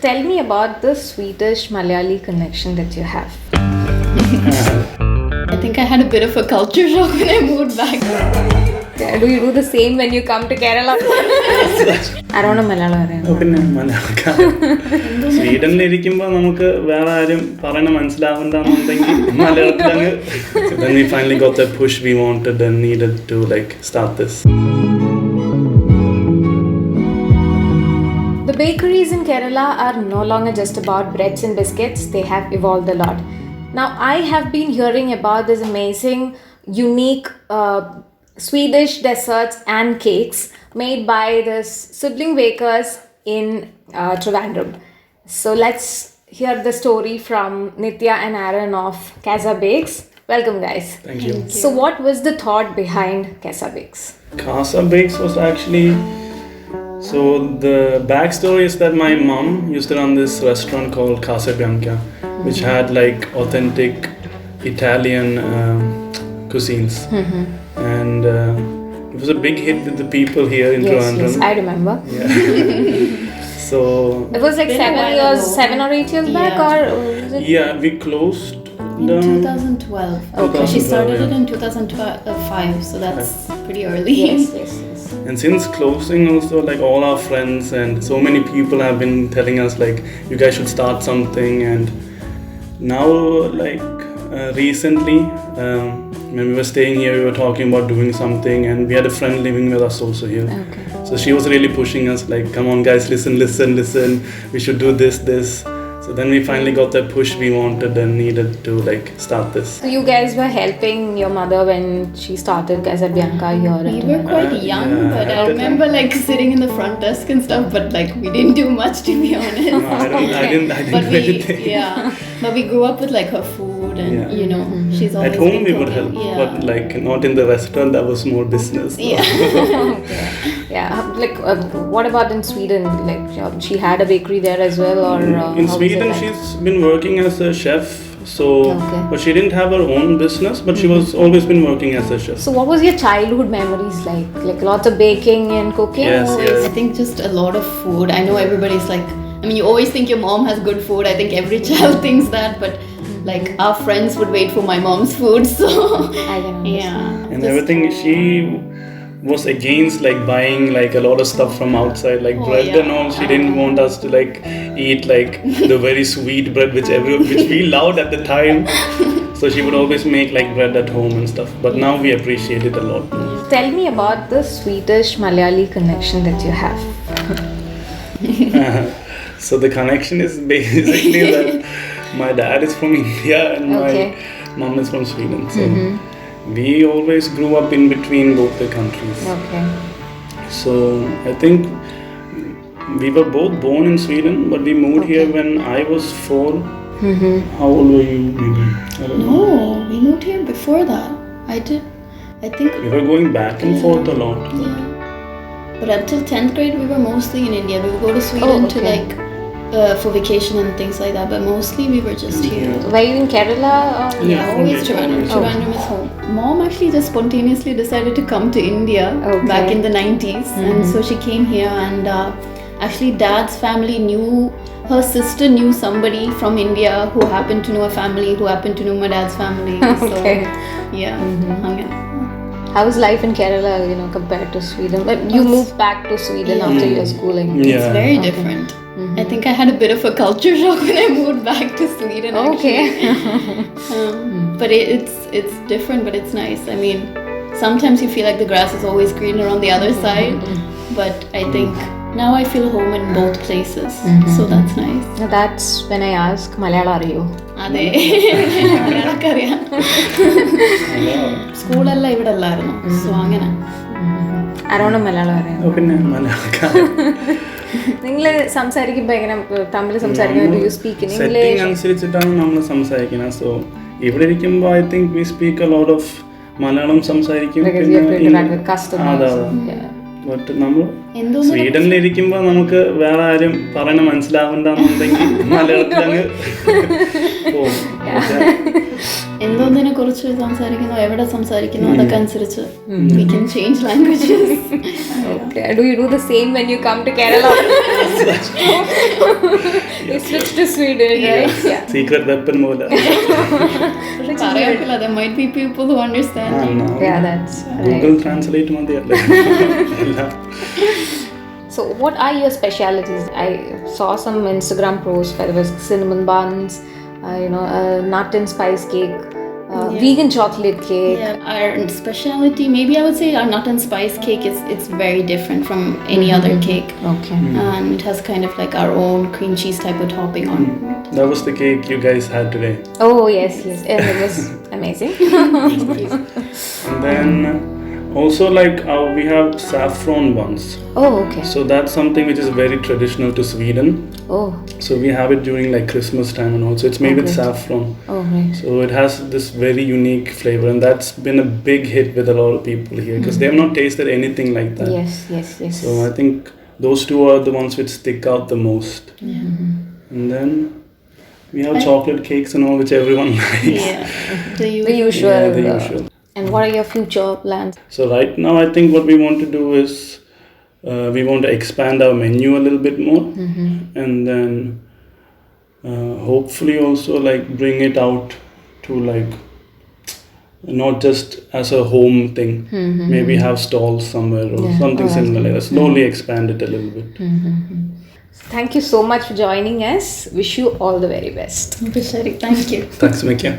Tell me about the Swedish Malayali connection that you have. I think I had a bit of a culture shock when I moved back. Do you do the same when you come to Kerala? I don't know Malayalam. പിന്നെ മലയാളക്കാരൻ സ്വീഡനിലിരിക്കുമ്പോൾ നമുക്ക് വേറെ ആരും പറയണ മനസ്സിലാവണ്ടെന്നുണ്ടെങ്കിൽ മലയാളത്തിലങ്ങ് when we finally got that push we wanted and needed to start this. The bakeries in Kerala are no longer just about breads and biscuits. They have evolved a lot. Now I have been hearing about this amazing, unique Swedish desserts and cakes made by the sibling bakers in Trivandrum. So let's hear the story from Nitya and Aaron of Casa Bakes. Welcome guys. Thank you. So what was the thought behind Casa Bakes? Casa Bakes was actually, so the backstory is that my mom used to run this restaurant called Casa Bianca, which had authentic Italian cuisines. And it was a big hit with the people here in Trivandrum. Yes, I remember. Yeah. So it was 7 or 8 years back, or was it? Yeah, we closed In 2012. Okay. She started yeah. it in 2005, so that's pretty early. Yes. And since closing also, all our friends and so many people have been telling us you guys should start something. And now recently when we were staying here, we were talking about doing something, and we had a friend living with us also here. Okay. So she was really pushing us come on guys, listen, we should do this. So then we finally got that push we wanted and needed to start this. So you guys were helping your mother when she started Casa Bianca here. We were quite young, yeah, but I remember sitting in the front desk and stuff, but we didn't do much, to be honest. No, I didn't But do anything. but we grew up with her food, and she's always At home been we would cooking. help, Yeah. but not in the restaurant. That was more business. Yeah. What about in Sweden? She had a bakery there as well, or In how was Sweden, it like? she's been working as a chef. So, Okay. but she didn't have her own business. But she was always been working as a chef. So what was your childhood memories like? Lots of baking and cooking? Yes, or- yes. I think just a lot of food. I know everybody's you always think your mom has good food. I think every child thinks that, but our friends would wait for my mom's food, so I can understand. yeah. And everything, she was against buying a lot of stuff from outside, bread yeah. and all. She didn't want us to eat the very sweet bread which we loved at the time. So she would always make bread at home and stuff. But now we appreciate it a lot. Tell me about the Swedish Malayali connection that you have. So the connection is basically that my dad is from India and Okay. my mom is from Sweden. So we always grew up in between both the countries. Okay. So I think we were both born in Sweden, but we moved here when I was 4. How old were you? Maybe I don't know. No, we moved here before that. I think We were going back and forth a lot. yeah. But until 10th grade, we were mostly in India. We would go to Sweden okay. to for vacation and things like that. But mostly we were just here. Were you in Kerala? Or? Yeah. Always Okay. Trivandrum. Trivandrum is home. Mom actually just spontaneously decided to come to India Okay. back in the 90s. And so she came here, and actually Dad's family knew, her sister knew somebody from India who happened to know a family who happened to know my dad's family. Okay. So, yeah. hung in. How is life in Kerala, compared to Sweden? But you moved back to Sweden after your schooling. Yeah. It's very different. I think I had a bit of a culture shock when I moved back to Sweden. Okay. But it's different, but it's nice. I mean, sometimes you feel like the grass is always greener on the other side, but I think now I feel home in both places, so that's nice. Now that's when I ask, Malayalam are you? അതെ മലയാളക്കറിയാം സ്കൂളെല്ലാം ഇവിടെ അല്ലായിരുന്നു so അങ്ങനെ I don't know Malayalam അറിയാം. പിന്നെ മലയാളക്കാരൻ നിങ്ങൾ സംസാരിക്കുമ്പോൾ എങ്ങനെ തമിഴ് സംസാരിക്കുന്നത്? You speak in setting English? അനുസരിച്ചിട്ടാണ് നമ്മൾ സംസാരിക്കുന്നത്. സോ ഇവിടെ ഇരിക്കുമ്പോൾ I think we speak a lot of Malayalam സംസാരിക്കും. Because you have to interact with customers. അതെ. ബട്ട് നമ്മൾ എന്തോന്ന് സ്വീഡനിലിരിക്കുമ്പോൾ നമുക്ക് വേറെ ആരും പറയണ മനസ്സിലാവണ്ടെന്നുണ്ടെങ്കിൽ മലയാളത്തിലങ്ങ് പോകും. എന്തോന്നിനെ കുറിച്ച് സംസാരിക്കുന്നു എവിടെ സംസാരിക്കുന്നു അതൊക്കെ അനുസരിച്ച് we can change languages. Okay. Do you do the same when you come to Kerala? You switch to Sweden, right? Yeah. Secret weapon പോലെ. പറയാറില്ല, there might be people who understand you. Yeah, that's Google right. Translate മതിയല്ലേ. എല്ലാം. So, what are your specialities? I saw some Instagram posts where there was cinnamon buns, nut and spice cake, vegan chocolate cake. Yeah, our specialty, maybe I would say our nut and spice cake it's very different from any other cake. Okay. And it has kind of like our own cream cheese type of topping on it. That was the cake you guys had today. Oh yes, and it was amazing. And then also like we have saffron buns. Oh, okay. So that's something which is very traditional to Sweden. Oh, So we have it during like Christmas time and also it's made with saffron. oh, right. So it has this very unique flavor and that's been a big hit with a lot of people here because they have not tasted anything like that. Yes. So I think those two are the ones which stick out the most. And then we have chocolate cakes and all which everyone likes. Yeah, the The usual. Yeah, the usual. And what are your future plans? So right now I think what we want to do is we want to expand our menu a little bit more and then hopefully also like bring it out to like not just as a home thing, maybe have stalls somewhere or something similar like that. Slowly expand it a little bit. Thank you so much for joining us. Wish you all the very best. Thank you. Thanks, Mikya.